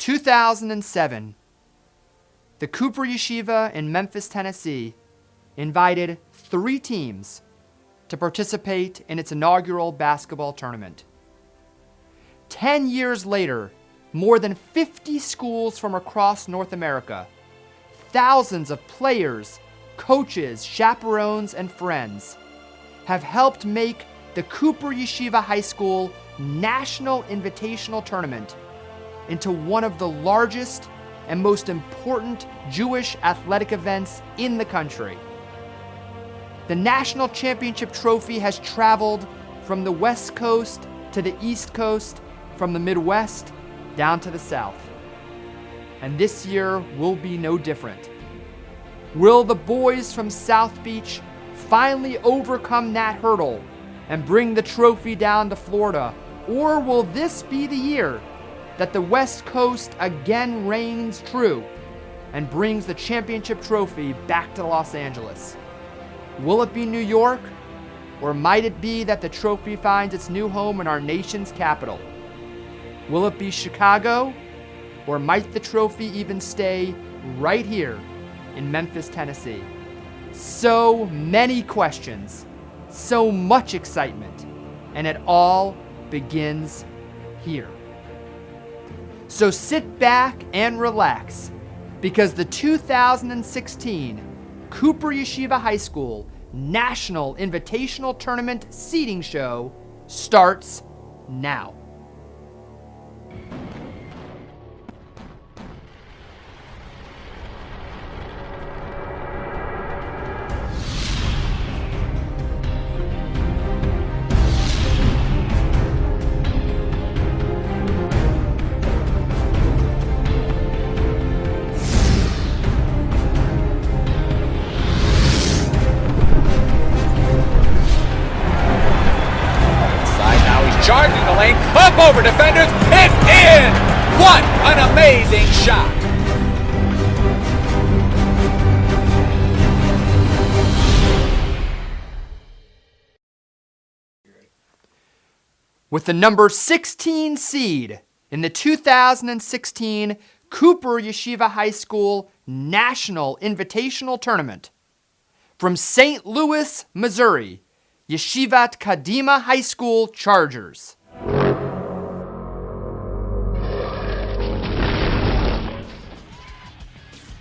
2007, the Cooper Yeshiva in Memphis, Tennessee, invited 3 teams to participate in its inaugural basketball tournament. 10 years later, more than 50 schools from across North America, thousands of players, coaches, chaperones, and friends have helped make the Cooper Yeshiva High School National Invitational Tournament into one of the largest and most important Jewish athletic events in the country. The National Championship Trophy has traveled from the West Coast to the East Coast, from the Midwest down to the South. And this year will be no different. Will the boys from South Beach finally overcome that hurdle and bring the trophy down to Florida? Or will this be the year that the West Coast again reigns true and brings the championship trophy back to Los Angeles? Will it be New York? Or might it be that the trophy finds its new home in our nation's capital? Will it be Chicago? Or might the trophy even stay right here in Memphis, Tennessee? So many questions, so much excitement, and it all begins here. So sit back and relax, because the 2016 Cooper Yeshiva High School National Invitational Tournament seeding show starts now. Charging the lane, up over defenders, it's in! What an amazing shot! With the number 16 seed in the 2016 Cooper Yeshiva High School National Invitational Tournament, from St. Louis, Missouri, Yeshivat Kadima High School Chargers.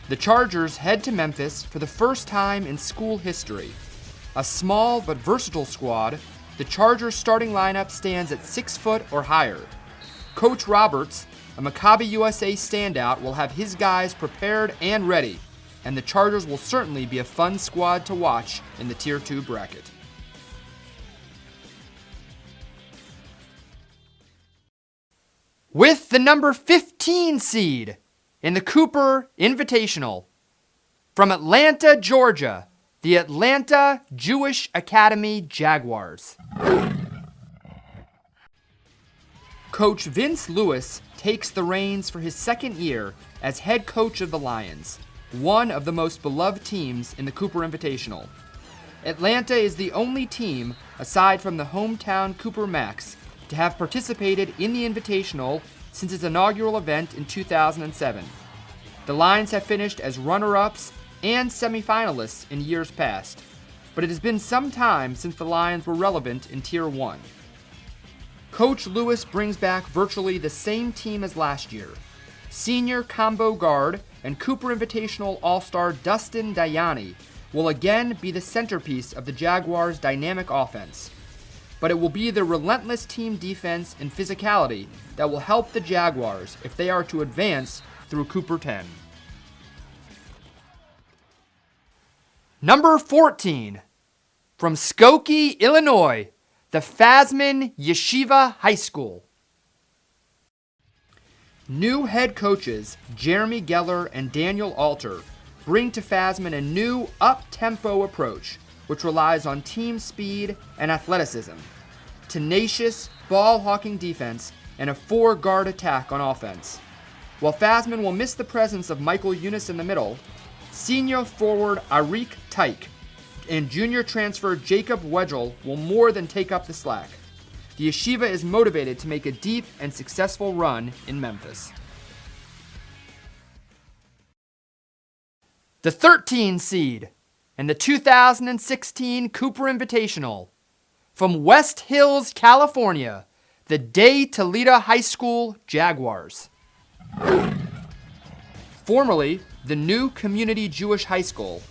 The Chargers head to Memphis for the first time in school history. A small but versatile squad, the Chargers starting lineup stands at 6 foot or higher. Coach Roberts, a Maccabi USA standout, will have his guys prepared and ready, and the Chargers will certainly be a fun squad to watch in the Tier 2 bracket. With the number 15 seed in the Cooper Invitational, from Atlanta, Georgia, the Atlanta Jewish Academy Jaguars. Coach Vince Lewis takes the reins for his second year as head coach of the Lions, one of the most beloved teams in the Cooper Invitational. Atlanta is the only team, aside from the hometown Cooper Max, to have participated in the Invitational since its inaugural event in 2007. The Lions have finished as runner-ups and semifinalists in years past, but it has been some time since the Lions were relevant in Tier 1. Coach Lewis brings back virtually the same team as last year. Senior combo guard and Cooper Invitational All-Star Dustin Dayani will again be the centerpiece of the Jaguars' dynamic offense, but it will be the relentless team defense and physicality that will help the Jaguars if they are to advance through Cooper 10. Number 14, from Skokie, Illinois, the Fasman Yeshiva High School. New head coaches Jeremy Geller and Daniel Alter bring to Fasman a new up-tempo approach, which relies on team speed and athleticism, tenacious ball-hawking defense, and a 4-guard attack on offense. While Fasman will miss the presence of Michael Eunice in the middle, senior forward Arik Teich and junior transfer Jacob Wedgel will more than take up the slack. The Yeshiva is motivated to make a deep and successful run in Memphis. The 13 seed in the 2016 Cooper Invitational from West Hills, California, the De Toledo High School Jaguars. Formerly the new Community Jewish High School,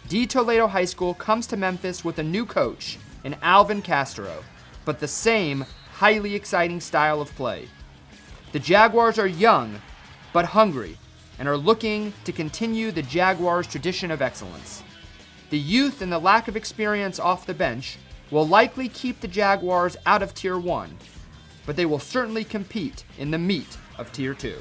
De Toledo High School comes to Memphis with a new coach in Alvin Castro, but the same highly exciting style of play. The Jaguars are young but hungry and are looking to continue the Jaguars' tradition of excellence. The youth and the lack of experience off the bench will likely keep the Jaguars out of Tier 1, but they will certainly compete in the meat of Tier 2.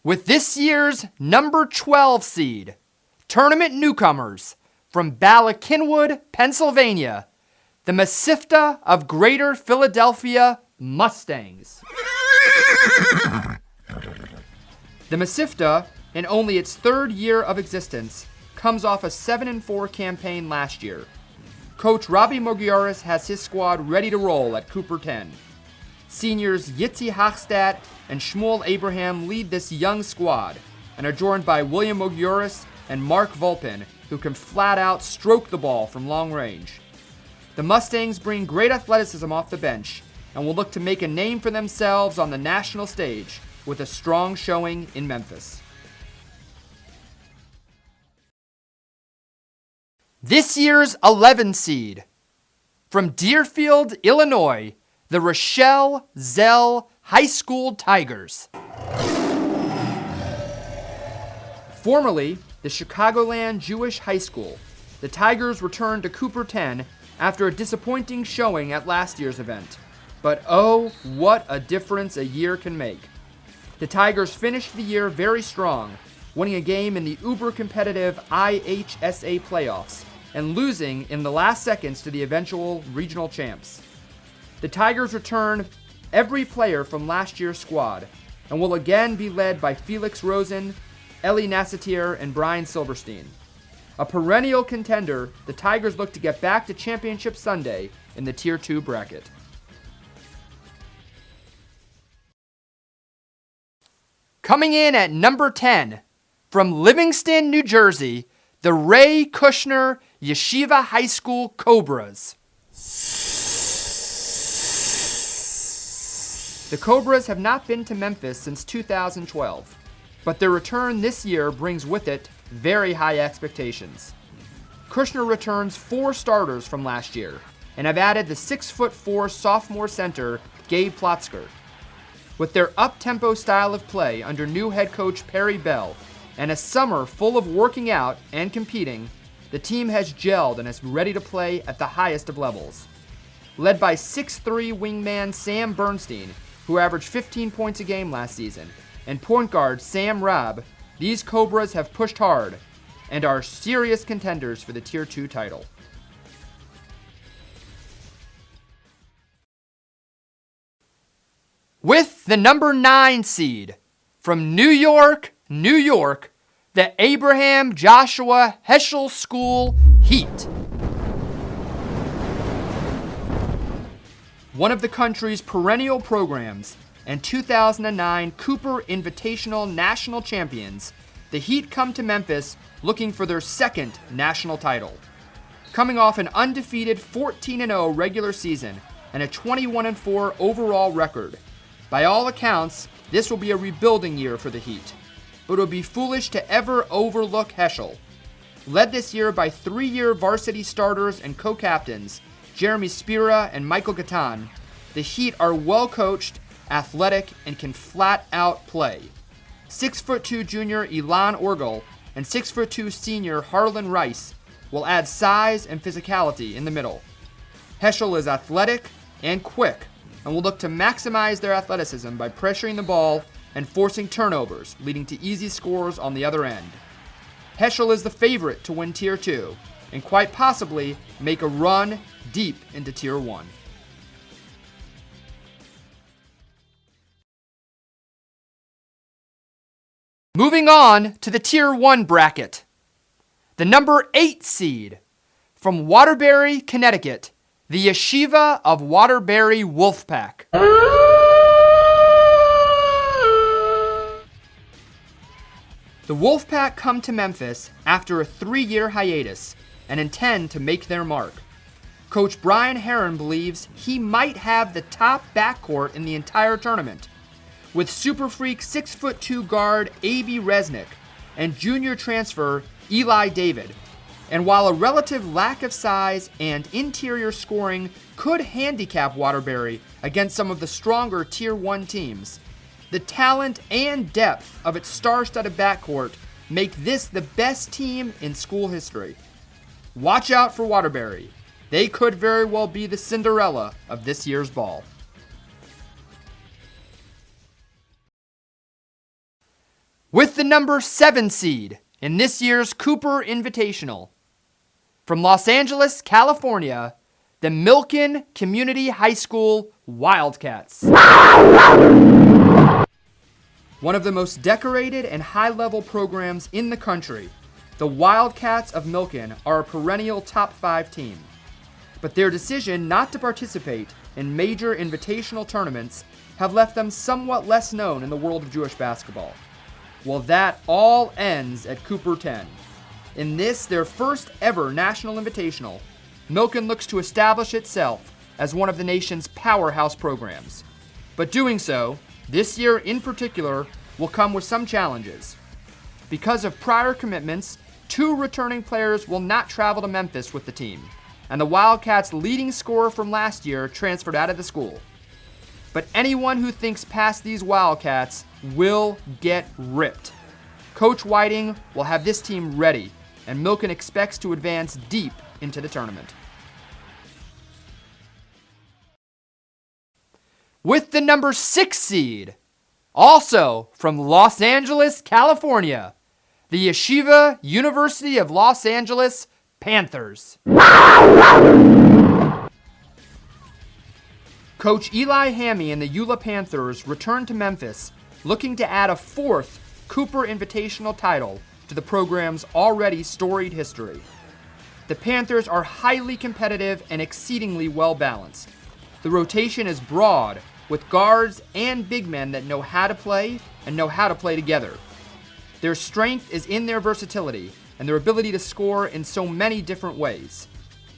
With this year's number 12 seed, tournament newcomers from Ballackinwood, Pennsylvania, the Mesivta of Greater Philadelphia Mustangs. The Mesivta, in only its third year of existence, comes off a 7-4 campaign last year. Coach Robbie Mogioris has his squad ready to roll at Cooper 10. Seniors Yitzi Hachstadt and Shmuel Abraham lead this young squad and are joined by William Mogioris and Mark Volpin, who can flat out stroke the ball from long range. The Mustangs bring great athleticism off the bench and will look to make a name for themselves on the national stage with a strong showing in Memphis. This year's 11 seed, from Deerfield, Illinois, the Rashelle Zell High School Tigers. Formerly the Chicagoland Jewish High School, the Tigers returned to Cooper 10 after a disappointing showing at last year's event. But oh, what a difference a year can make. The Tigers finished the year very strong, winning a game in the uber-competitive IHSA playoffs and losing in the last seconds to the eventual regional champs. The Tigers return every player from last year's squad and will again be led by Felix Rosen, Eli Nassatir, and Brian Silverstein. A perennial contender, the Tigers look to get back to Championship Sunday in the Tier 2 bracket. Coming in at number 10, from Livingston, New Jersey, the Ray Kushner Yeshiva High School Cobras. The Cobras have not been to Memphis since 2012, but their return this year brings with it very high expectations. Kushner returns 4 starters from last year and have added the 6'4" sophomore center Gabe Plotzker. With their up-tempo style of play under new head coach Perry Bell and a summer full of working out and competing, the team has gelled and is ready to play at the highest of levels. Led by 6'3" wingman Sam Bernstein, who averaged 15 points a game last season, and point guard Sam Rabb, these Cobras have pushed hard and are serious contenders for the Tier 2 title. With the number 9 seed, from New York, New York, the Abraham Joshua Heschel School Heat. One of the country's perennial programs and 2009 Cooper Invitational national champions, the Heat come to Memphis looking for their second national title. Coming off an undefeated 14-0 regular season and a 21-4 overall record, by all accounts, this will be a rebuilding year for the Heat, but it would be foolish to ever overlook Heschel. Led this year by 3-year varsity starters and co-captains Jeremy Spira and Michael Gatan, the Heat are well coached, athletic, and can flat out play. 6'2" junior Elan Orgel and 6'2" senior Harlan Rice will add size and physicality in the middle. Heschel is athletic and quick and will look to maximize their athleticism by pressuring the ball and forcing turnovers, leading to easy scores on the other end. Heschel is the favorite to win Tier 2 and quite possibly make a run deep into Tier 1. Moving on to the Tier 1 bracket. The number 8 seed, from Waterbury, Connecticut, the Yeshiva of Waterbury Wolfpack. The Wolfpack come to Memphis after a 3-year hiatus and intend to make their mark. Coach Brian Herron believes he might have the top backcourt in the entire tournament, with super freak 6'2" guard A.B. Resnick and junior transfer Eli David. And while a relative lack of size and interior scoring could handicap Waterbury against some of the stronger Tier 1 teams, the talent and depth of its star-studded backcourt make this the best team in school history. Watch out for Waterbury. They could very well be the Cinderella of this year's ball. With the number 7 seed in this year's Cooper Invitational, from Los Angeles, California, the Milken Community High School Wildcats. One of the most decorated and high-level programs in the country, the Wildcats of Milken are a perennial top 5 team. But their decision not to participate in major invitational tournaments have left them somewhat less known in the world of Jewish basketball. Well, that all ends at Cooper 10. In this, their first ever national invitational, Milken looks to establish itself as one of the nation's powerhouse programs. But doing so, this year in particular, will come with some challenges. Because of prior commitments, 2 returning players will not travel to Memphis with the team, and the Wildcats' leading scorer from last year transferred out of the school. But anyone who thinks past these Wildcats will get ripped. Coach Whiting will have this team ready, and Milken expects to advance deep into the tournament. With the number 6 seed, also from Los Angeles, California, the Yeshiva University of Los Angeles Panthers. Coach Eli Hammy and the ULA Panthers returned to Memphis, looking to add a 4th Cooper Invitational title to the program's already storied history. The Panthers are highly competitive and exceedingly well-balanced. The rotation is broad, with guards and big men that know how to play and know how to play together. Their strength is in their versatility and their ability to score in so many different ways.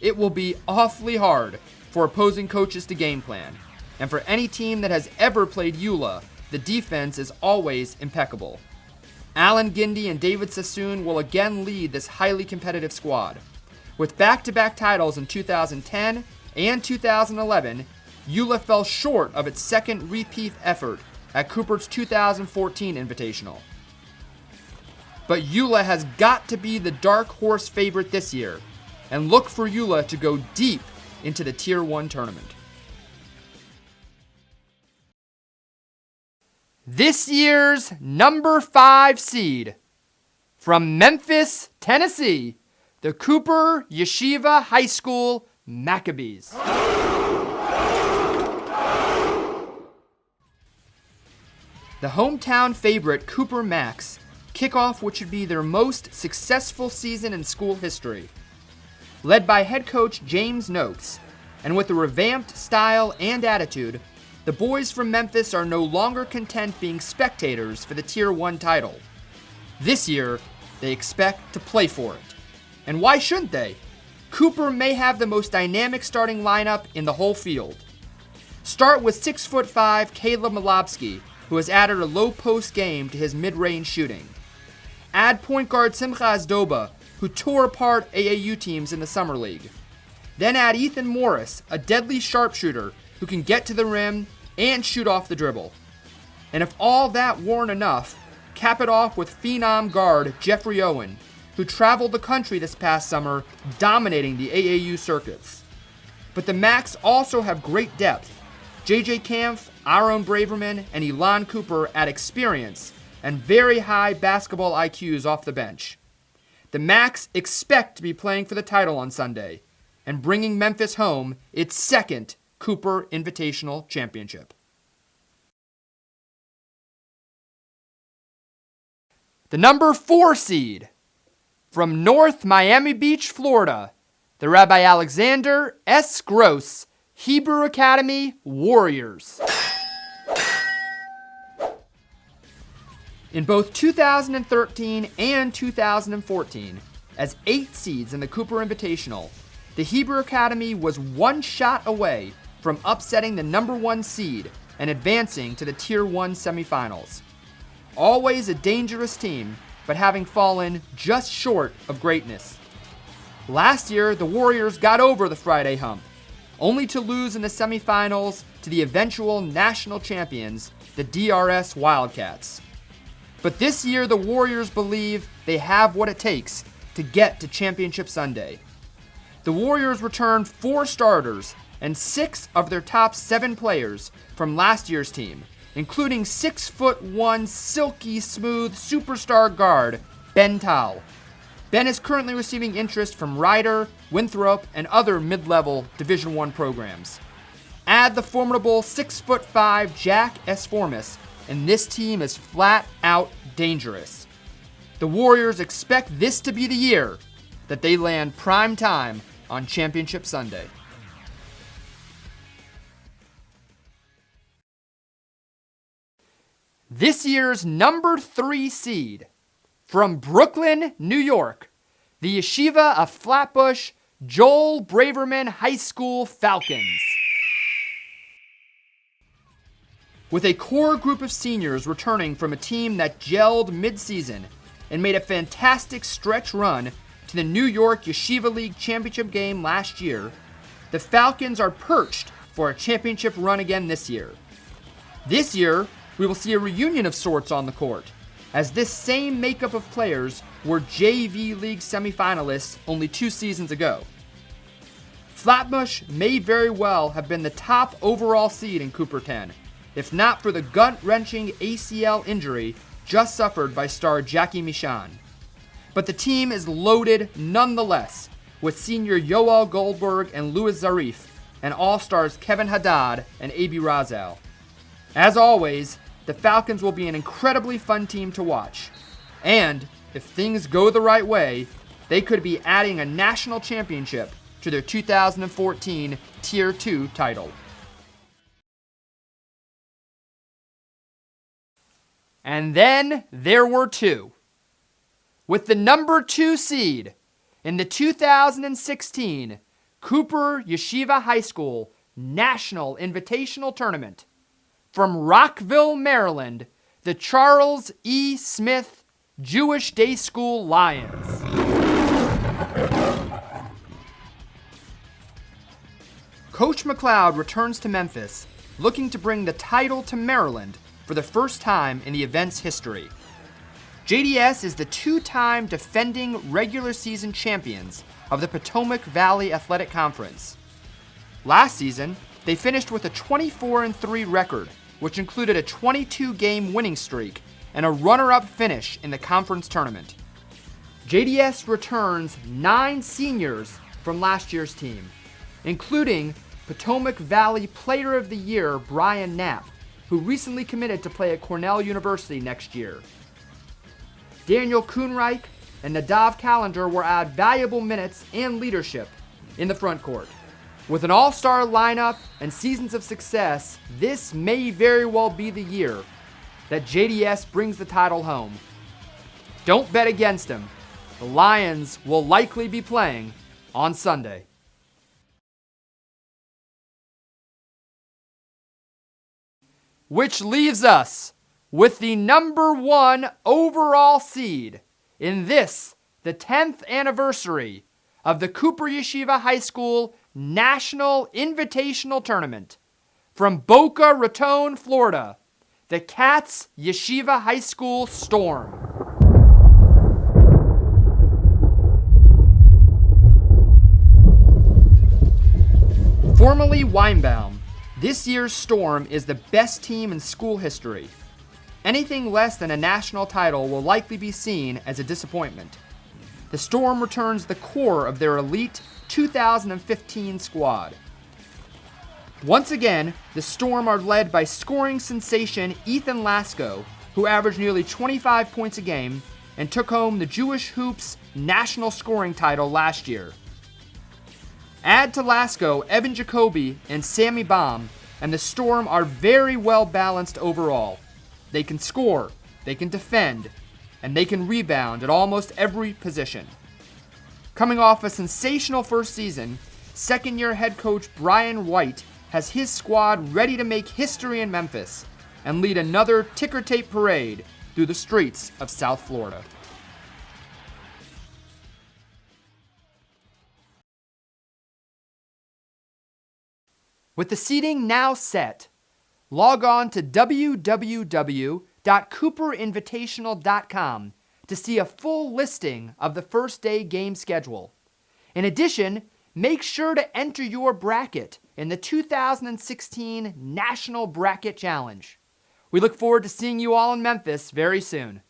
It will be awfully hard for opposing coaches to game plan, and for any team that has ever played ULA, the defense is always impeccable. Alan Gindy and David Sassoon will again lead this highly competitive squad. With back-to-back titles in 2010 and 2011, ULA fell short of its second repeat effort at Cooper's 2014 Invitational. But ULA has got to be the dark horse favorite this year, and look for ULA to go deep into the Tier 1 tournament. This year's number 5 seed, from Memphis, Tennessee, the Cooper Yeshiva High School McBabes. The hometown favorite Cooper Macs kick off what should be their most successful season in school history. Led by head coach James Noakes, and with a revamped style and attitude, the boys from Memphis are no longer content being spectators for the Tier 1 title. This year, they expect to play for it. And why shouldn't they? Cooper may have the most dynamic starting lineup in the whole field. Start with 6'5" Caleb Malobsky, who has added a low post game to his mid-range shooting. Add point guard Simcha Azdoba, who tore apart AAU teams in the Summer League. Then add Ethan Morris, a deadly sharpshooter who can get to the rim and shoot off the dribble. And if all that weren't enough, cap it off with phenom guard Jeffrey Owen, who traveled the country this past summer, dominating the AAU circuits. But the Macs also have great depth. J.J. Kampf, Aaron Braverman, and Elon Cooper add experience and very high basketball IQs off the bench. The Macs expect to be playing for the title on Sunday and bringing Memphis home its second Cooper Invitational Championship. The number 4 seed, from North Miami Beach, Florida, the Rabbi Alexander S. Gross Hebrew Academy Warriors. In both 2013 and 2014, as 8 seeds in the Cooper Invitational, the Hebrew Academy was one shot away from upsetting the number 1 seed and advancing to the Tier 1 semifinals. Always a dangerous team, but having fallen just short of greatness. Last year, the Warriors got over the Friday hump, only to lose in the semifinals to the eventual national champions, the DRS Wildcats. But this year, the Warriors believe they have what it takes to get to Championship Sunday. The Warriors returned 4 starters and 6 of their top 7 players from last year's team, including 6'1", silky smooth superstar guard Ben Tal. Ben is currently receiving interest from Ryder, Winthrop, and other mid-level Division I programs. Add the formidable 6'5" Jack Esformis, and this team is flat out dangerous. The Warriors expect this to be the year that they land prime time on Championship Sunday. This year's number 3 seed, from Brooklyn, New York, the Yeshiva of Flatbush Joel Braverman High School Falcons. With a core group of seniors returning from a team that gelled mid-season and made a fantastic stretch run to the New York Yeshiva League championship game last year, the Falcons are perched for a championship run again this year. This year, we will see a reunion of sorts on the court, as this same makeup of players were JV League semifinalists only 2 seasons ago. Flatbush may very well have been the top overall seed in Cooper 10, if not for the gut-wrenching ACL injury just suffered by star Jackie Michan. But the team is loaded nonetheless, with senior Yoel Goldberg and Louis Zarif, and all-stars Kevin Haddad and A.B. Razal. As always, the Falcons will be an incredibly fun team to watch. And, if things go the right way, they could be adding a national championship to their 2014 Tier 2 title. And then there were 2. With the number 2 seed in the 2016 Cooper Yeshiva High School National Invitational Tournament, from Rockville, Maryland, the Charles E. Smith Jewish Day School Lions. Coach McLeod returns to Memphis, looking to bring the title to Maryland for the first time in the event's history. JDS is the 2-time defending regular season champions of the Potomac Valley Athletic Conference. Last season, they finished with a 24-3 record, which included a 22-game winning streak and a runner-up finish in the conference tournament. JDS returns 9 seniors from last year's team, including Potomac Valley Player of the Year Brian Knapp, who recently committed to play at Cornell University next year. Daniel Kuhnreich and Nadav Callender will add valuable minutes and leadership in the front court. With an all-star lineup and seasons of success, this may very well be the year that JDS brings the title home. Don't bet against them. The Lions will likely be playing on Sunday. Which leaves us with the number 1 overall seed in this, the 10th anniversary of the Cooper Yeshiva High School National Invitational Tournament. From Boca Raton, Florida, the Katz Yeshiva High School Storm. Formerly Weinbaum, this year's Storm is the best team in school history. Anything less than a national title will likely be seen as a disappointment. The Storm returns the core of their elite 2015 squad. Once again, the Storm are led by scoring sensation Ethan Lasko, who averaged nearly 25 points a game and took home the Jewish Hoops national scoring title last year. Add to Lasko Evan Jacoby and Sammy Baum, and the Storm are very well balanced overall. They can score, they can defend, and they can rebound at almost every position. Coming off a sensational first season, second-year head coach Brian White has his squad ready to make history in Memphis and lead another ticker tape parade through the streets of South Florida. With the seating now set, log on to www.cooperinvitational.com to see a full listing of the first day game schedule. In addition, make sure to enter your bracket in the 2016 National Bracket Challenge. We look forward to seeing you all in Memphis very soon.